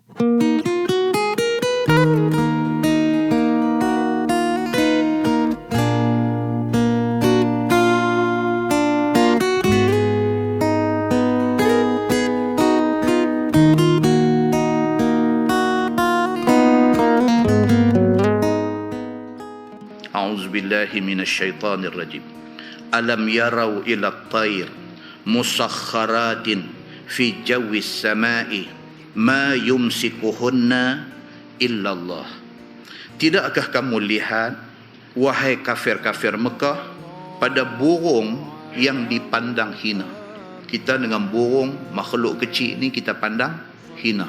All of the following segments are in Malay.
A'udzubillahi minasyaitonirrajim. Alam yarau ila at-tayr musakhkharatin fi jawis samai ma yumsikuhunna illallah. Tidakkah kamu lihat, wahai kafir-kafir Mekah, pada burung yang dipandang hina? Kita dengan burung, makhluk kecil ni kita pandang hina.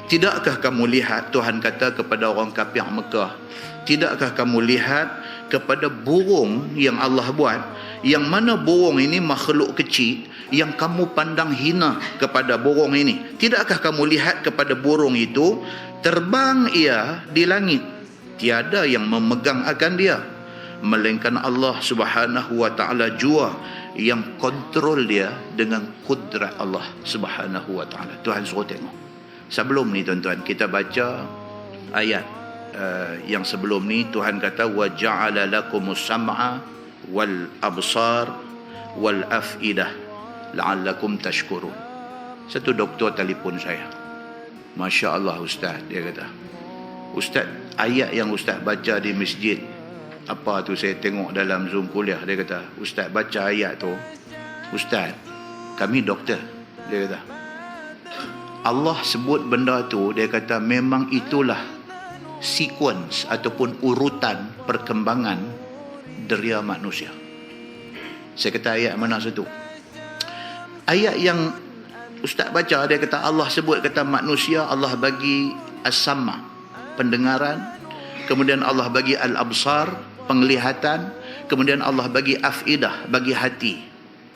Tidakkah kamu lihat, Tuhan kata kepada orang kafir Mekah, tidakkah kamu lihat kepada burung yang Allah buat, yang mana burung ini makhluk kecil yang kamu pandang hina kepada burung ini? Tidakkah kamu lihat kepada burung itu, terbang ia di langit, tiada yang memegang akan dia, melainkan Allah Subhanahu wa ta'ala jua yang kontrol dia dengan kudrat Allah Subhanahu wa ta'ala. Tuhan suruh tengok. Sebelum ni tuan-tuan, kita baca ayat yang sebelum ni. Tuhan kata wa ja'ala lakumus sam'a wal absar wal afidah la'allakum tashkurun. Satu doktor telefon saya, Masya Allah Ustaz, dia kata, Ustaz, ayat yang Ustaz baca di masjid, apa tu saya tengok dalam Zoom kuliah, dia kata, Ustaz baca ayat tu, Ustaz, kami doktor, dia kata, Allah sebut benda tu, dia kata memang itulah sequence ataupun urutan perkembangan deria manusia. Saya kata ayat mana satu? Ayat yang Ustaz baca, dia kata Allah sebut, kata manusia Allah bagi as-sama, pendengaran, kemudian Allah bagi al-absar, penglihatan, kemudian Allah bagi afidah, bagi hati,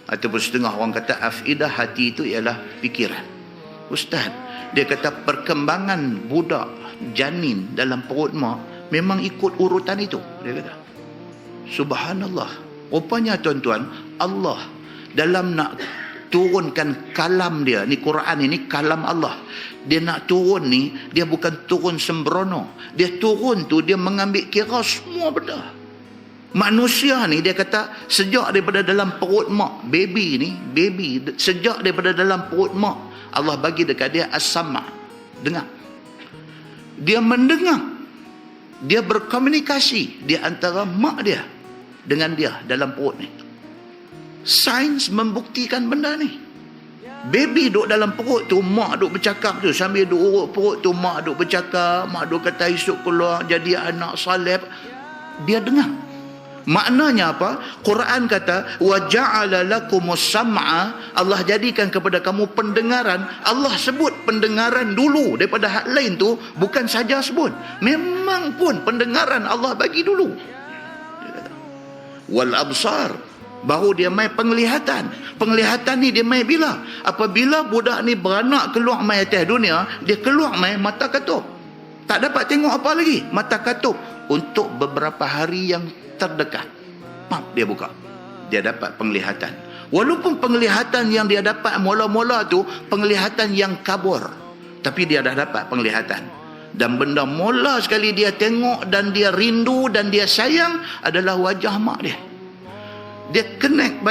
ataupun setengah orang kata afidah, hati itu ialah fikiran. Ustaz, dia kata perkembangan budak janin dalam perut mak memang ikut urutan itu, dia kata. Subhanallah. Rupanya tuan-tuan, Allah dalam nak turunkan kalam dia, ni Quran ini kalam Allah, dia nak turun ni, dia bukan turun sembrono, dia turun tu dia mengambil kira semua benda. Manusia ni, dia kata sejak daripada dalam perut mak, baby sejak daripada dalam perut mak, Allah bagi dekat dia as-sama, dengar. Dia mendengar, dia berkomunikasi di antara mak dia dengan dia dalam perut ni. Sains membuktikan benda ni. Baby duduk dalam perut tu, mak duduk bercakap tu, sambil duduk urut perut tu, mak duduk bercakap, mak duduk kata esok keluar jadi anak saleh, dia dengar. Maknanya apa? Quran kata wa ja'ala lakumus sam'a, Allah jadikan kepada kamu pendengaran. Allah sebut pendengaran dulu daripada hak lain tu, bukan saja sebut, memang pun pendengaran Allah bagi dulu. Wal absar, baru dia mai penglihatan. Penglihatan ni dia mai bila? Apabila budak ni beranak keluar mai atas dunia, dia keluar mai mata katup, tak dapat tengok apa lagi, mata katup untuk beberapa hari yang terdekat. Dia buka, dia dapat penglihatan. Walaupun penglihatan yang dia dapat mula-mula tu penglihatan yang kabur, tapi dia dah dapat penglihatan. Dan benda mula sekali dia tengok dan dia rindu dan dia sayang adalah wajah mak dia. Dia connect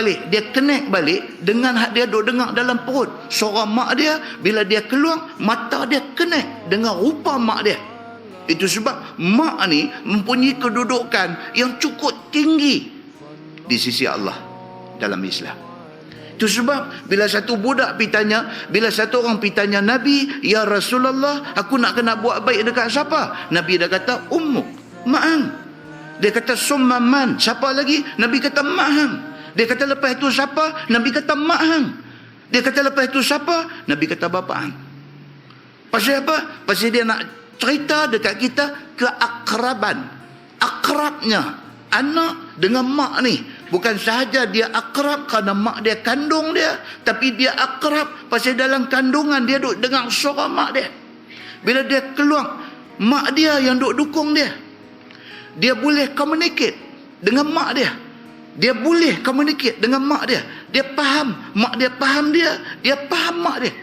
balik dengan hak dia duk dengar dalam perut. Suara mak dia, bila dia keluar, mata dia connect dengan rupa mak dia. Itu sebab mak ni mempunyai kedudukan yang cukup tinggi di sisi Allah dalam Islam. Itu sebab bila satu budak pitanya, bila satu orang pitanya Nabi, ya Rasulullah, aku nak kena buat baik dekat siapa? Nabi dah kata ummuk, ma'ang. Dia kata summa man, siapa lagi? Nabi kata ma'ang. Dia kata lepas itu siapa? Nabi kata ma'ang. Dia kata lepas itu siapa? Nabi kata bapa'ang. Pasal apa? Pasal dia nak cerita dekat kita keakraban. Akrabnya anak dengan mak ni, bukan sahaja dia akrab kerana mak dia kandung dia, tapi dia akrab pasal dalam kandungan dia duk dengar suara mak dia. Bila dia keluar, mak dia yang duk dukung dia. Dia boleh communicate dengan mak dia. Dia boleh communicate dengan mak dia. Dia faham mak dia, faham dia, dia faham mak dia.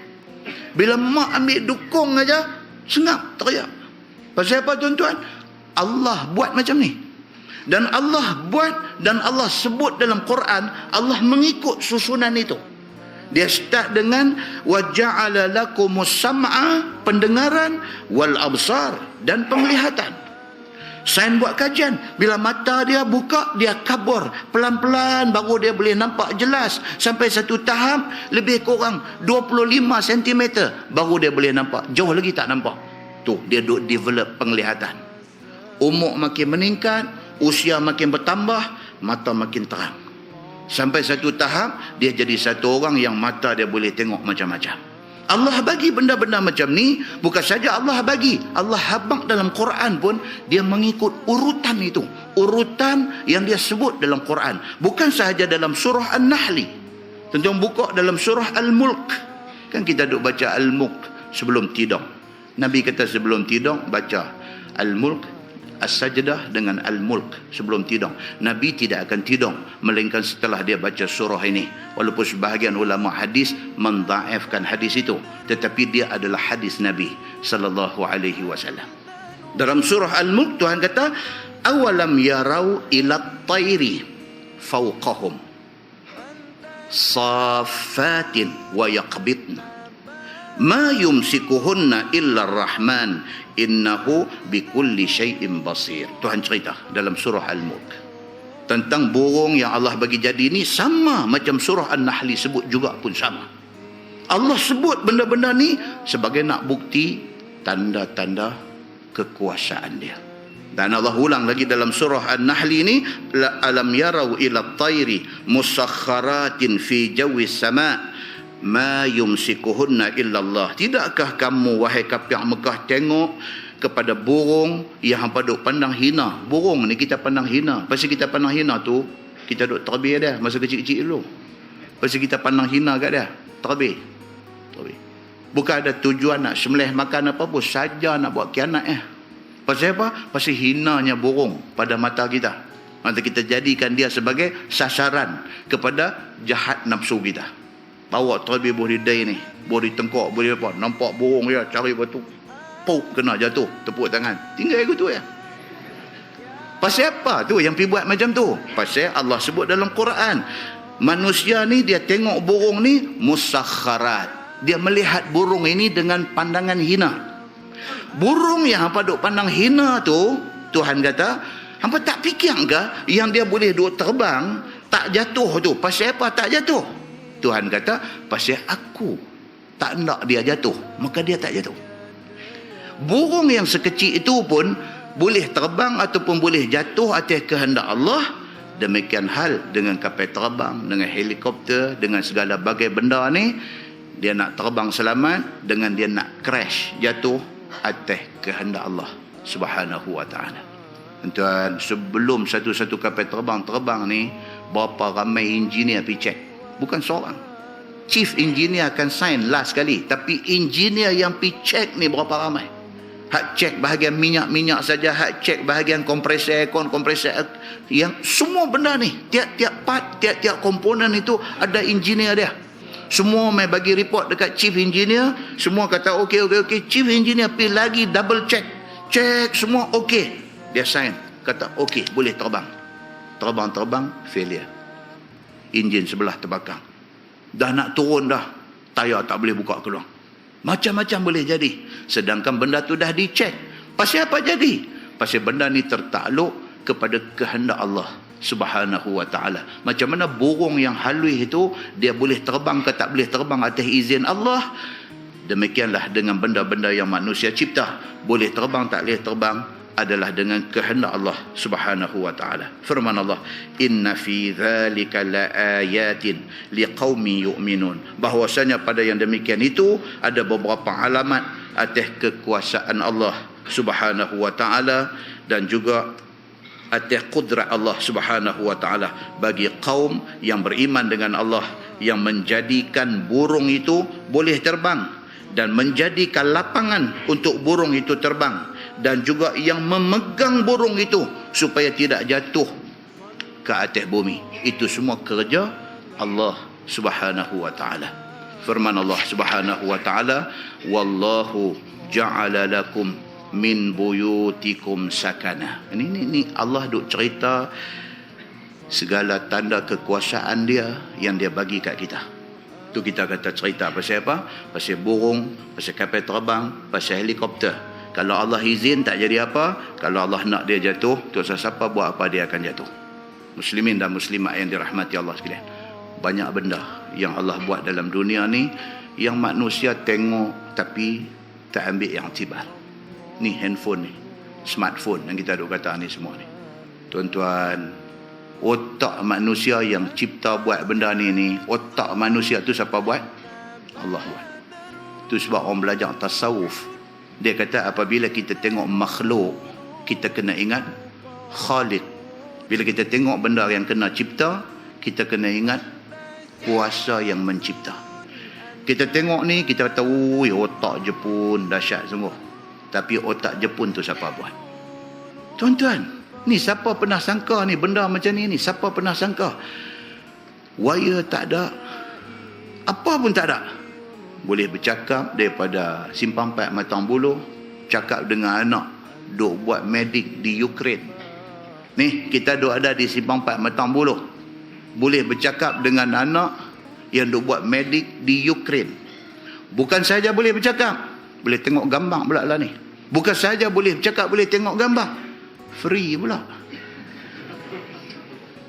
Bila mak ambil dukung aja, sengap, teriak. Pasal apa tuan-tuan? Allah buat macam ni. Dan Allah buat dan Allah sebut dalam Quran, Allah mengikut susunan itu. Dia start dengan waja'ala lakumus sam'a, pendengaran, wal absar, dan penglihatan. Sains buat kajian, bila mata dia buka, dia kabur pelan-pelan baru dia boleh nampak jelas, sampai satu tahap lebih kurang 25 cm baru dia boleh nampak, jauh lagi tak nampak. Tu dia duk develop penglihatan. Umur makin meningkat, usia makin bertambah, mata makin terang, sampai satu tahap dia jadi satu orang yang mata dia boleh tengok macam-macam. Allah bagi benda-benda macam ni, bukan saja Allah bagi, Allah habaq dalam Quran pun dia mengikut urutan itu, urutan yang dia sebut dalam Quran. Bukan sahaja dalam surah An-Nahli. Tentu buka dalam surah Al-Mulk. Kan kita duk baca Al-Mulk sebelum tidur. Nabi kata sebelum tidur baca Al-Mulk, As-Sajdah dengan Al-Mulk sebelum tidur. Nabi tidak akan tidur melainkan setelah dia baca surah ini. Walaupun sebahagian ulama hadis mendhaifkan hadis itu, tetapi dia adalah hadis Nabi sallallahu alaihi wasallam. Dalam surah Al-Mulk Tuhan kata, awalam yarau ila tayri fawqahum safatin wa yaqbitna ma yumsikuhunna illa ar-Rahman innahu bikulli syai'in basir. Tuhan cerita dalam surah Al-Mulk tentang burung yang Allah bagi jadi ni, sama macam surah An-Nahli sebut juga pun sama. Allah sebut benda-benda ni sebagai nak bukti tanda-tanda kekuasaan dia. Dan Allah ulang lagi dalam surah An-Nahli ni, alam yarau ila tayri musakhkharatin fi jawis sama' ma yumsikuhunna illallah. Tidakkah kamu wahai kafir Mekah tengok kepada burung yang hampa duk pandang hina? Burung ni kita pandang hina. Pasal kita pandang hina tu, kita duk terbih dia masa kecil-kecil dulu. Pasal kita pandang hina kat dia, terbih. Bukan ada tujuan nak sembelih makan apa pun, saja nak buat kianat Pasal apa? Pasal hinanya burung pada mata kita. Mata kita jadikan dia sebagai sasaran kepada jahat nafsu kita. Bawa terbih boleh day ni, boleh tengkok, boleh apa, nampak burung dia cari batu, puk, kena jatuh, tepuk tangan, tinggal aku tu ya. Pasal apa tu yang pergi buat macam tu? Pasal Allah sebut dalam Quran, manusia ni dia tengok burung ni musakharat, dia melihat burung ini dengan pandangan hina. Burung yang hampa duk pandang hina tu, Tuhan kata, hampa tak fikir ke yang dia boleh duk terbang tak jatuh tu? Pasal apa tak jatuh? Tuhan kata, pasal aku tak nak dia jatuh, maka dia tak jatuh. Burung yang sekecil itu pun boleh terbang ataupun boleh jatuh atas kehendak Allah. Demikian hal dengan kapal terbang, dengan helikopter, dengan segala bagai benda ni. Dia nak terbang selamat dengan dia nak crash, jatuh atas kehendak Allah Subhanahu wa ta'ala. Tuan, sebelum satu-satu kapal terbang ni, berapa ramai engineer pergi cek? Bukan seorang. Chief engineer akan sign last kali, tapi engineer yang pergi cek ni berapa ramai? Hak cek bahagian minyak-minyak saja, hak cek bahagian kompresor aircon, kompresor yang semua benda ni, tiap-tiap part, tiap-tiap komponen itu ada engineer dia. Semua mai bagi report dekat chief engineer, semua kata okey. Chief engineer pergi lagi double check semua okey. Dia sign, kata okey, boleh terbang. Terbang failure. Enjin sebelah terbakar. Dah nak turun dah, tayar tak boleh buka keluar. Macam-macam boleh jadi. Sedangkan benda tu dah dicek. Pasal apa jadi? Pasal benda ni tertakluk kepada kehendak Allah Subhanahu wa ta'ala. Macam mana burung yang halus itu, dia boleh terbang ke tak boleh terbang atas izin Allah. Demikianlah dengan benda-benda yang manusia cipta. Boleh terbang tak boleh terbang adalah dengan kehendak Allah Subhanahu wa ta'ala. Firman Allah, inna fi dzalika laayatin liqaumin yu'minun. Bahwasanya pada yang demikian itu ada beberapa alamat atas kekuasaan Allah Subhanahu wa ta'ala dan juga atas kudrat Allah Subhanahu wa ta'ala bagi kaum yang beriman dengan Allah, yang menjadikan burung itu boleh terbang dan menjadikan lapangan untuk burung itu terbang, dan juga yang memegang burung itu supaya tidak jatuh ke atas bumi. Itu semua kerja Allah Subhanahu wa ta'ala. Firman Allah Subhanahu wa taala, wallahu ja'ala lakum min buyutikum sakana. Ini Allah duk cerita segala tanda kekuasaan dia yang dia bagi kat kita. Tu kita kata cerita pasal apa? Pasal burung, pasal kapal terbang, pasal helikopter. Kalau Allah izin tak jadi apa, kalau Allah nak dia jatuh, tu siapa buat apa dia akan jatuh. Muslimin dan muslimat yang dirahmati Allah sekalian. Banyak benda yang Allah buat dalam dunia ni yang manusia tengok tapi tak ambil yang tibar. Ni handphone ni, smartphone yang kita duk kata ni semua ni. Tuan-tuan, otak manusia yang cipta buat benda ni, otak manusia tu siapa buat? Allah buat. Tu sebab orang belajar tasawuf, dia kata apabila kita tengok makhluk, kita kena ingat Khaliq. Bila kita tengok benda yang kena cipta, kita kena ingat kuasa yang mencipta. Kita tengok ni, kita kata, otak Jepun dahsyat sungguh. Tapi otak Jepun tu siapa buat? Tuan-tuan, ni siapa pernah sangka ni benda macam ni? Siapa pernah sangka? Wire tak ada, apa pun tak ada. Boleh bercakap daripada Simpang 4 Matang Buluh, cakap dengan anak duk buat medik di Ukraine. Ni kita duk ada di Simpang 4 Matang Buluh, boleh bercakap dengan anak yang duk buat medik di Ukraine. Bukan saja boleh bercakap, boleh tengok gambar pula lah ni. Bukan saja boleh bercakap, boleh tengok gambar, free pula.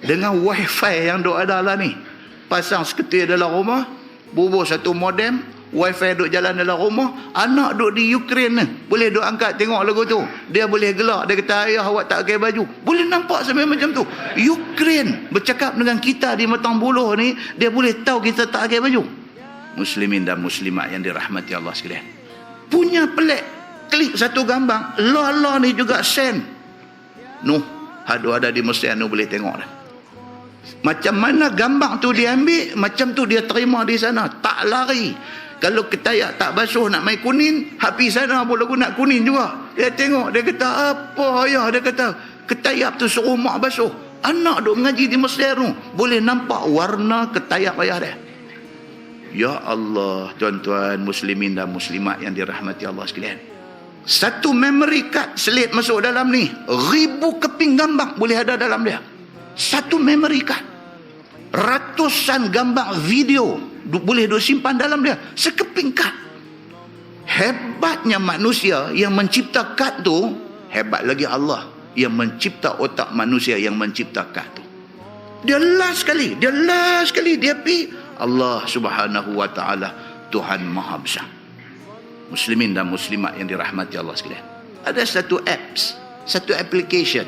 Dengan wifi yang duk ada lah ni. Pasang seketir dalam rumah, bubuh satu modem, wifi duk jalan dalam rumah, anak duk di Ukraine ni, boleh duk angkat tengok lagu tu. Dia boleh gelak, dia kata, ayah awak tak pakai baju. Boleh nampak sampai macam tu. Ukraine bercakap dengan kita di Matang Buluh ni, dia boleh tahu kita tak pakai baju. Muslimin dan muslimat yang dirahmati Allah sekalian, punya pelik, klik satu gambar, la ni juga send. Ada di Mesir ni boleh tengok dah. Macam mana gambar tu dia ambil, macam tu dia terima di sana, tak lari. Kalau ketayak tak basuh nak main kuning, hapi sana pun lagu nak kuning juga. Dia tengok, dia kata, apa ayah? Dia kata, ketayak tu suruh mak basuh. Anak duk mengaji di Mesir tu, boleh nampak warna ketayak ayah dia. Ya Allah, tuan-tuan muslimin dan muslimat yang dirahmati Allah sekalian. Satu memory card selit masuk dalam ni, 1000 keping gambar boleh ada dalam dia. Satu memory card, ratusan gambar video boleh disimpan dalam dia, sekeping kad. Hebatnya manusia yang mencipta kad tu, hebat lagi Allah yang mencipta otak manusia yang mencipta kad tu. Dia last sekali dia pi Allah Subhanahu wa taala, Tuhan Maha Besar. Muslimin dan muslimat yang dirahmati Allah sekalian, ada satu apps, satu application.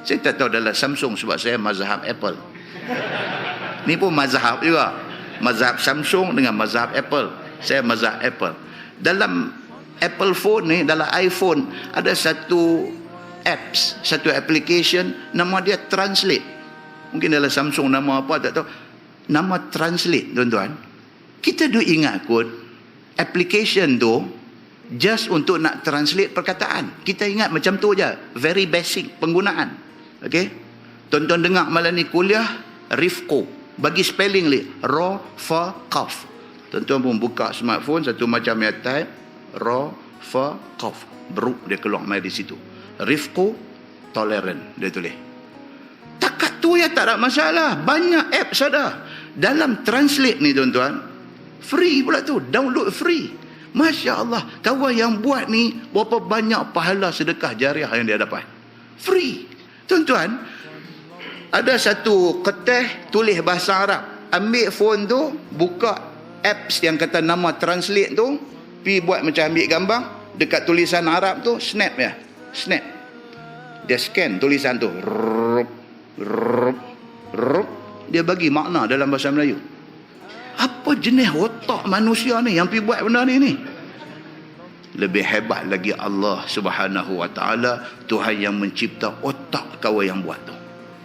Saya tak tahu dalam Samsung sebab saya mazhab Apple. Ni pun mazhab juga, mazhab Samsung dengan mazhab Apple. Saya mazhab Apple. Dalam Apple phone ni, dalam iPhone, ada satu apps, satu application, nama dia Translate. Mungkin dalam Samsung nama apa tak tahu. Nama Translate, tuan-tuan. Kita duk ingat kot, application tu just untuk nak translate perkataan. Kita ingat macam tu je, very basic penggunaan. Okey, tuan-tuan dengar malam ni kuliah Rifqo, bagi spelling li ra fa qaf. Tuan-tuan pun buka smartphone, satu macam ya, type ra fa qaf, beruk dia keluar mai di situ. Rifqo tolerant dia tulis. Takat tu ya, tak ada masalah, banyak apps ada. Dalam Translate ni tuan-tuan, free pula tu, download free. Masya Allah, kawan yang buat ni berapa banyak pahala sedekah jariah yang dia dapat, free. Tuan-tuan, ada satu kertas tulis bahasa Arab, ambil phone tu, buka apps yang kata nama Translate tu, pi buat macam ambil gambar, dekat tulisan Arab tu, snap ya, snap. Dia scan tulisan tu, rup, rup, rup, dia bagi makna dalam bahasa Melayu. Apa jenis otak manusia ni yang pi buat benda ni? Lebih hebat lagi Allah Subhanahu wa taala, Tuhan yang mencipta otak kau yang buat tu.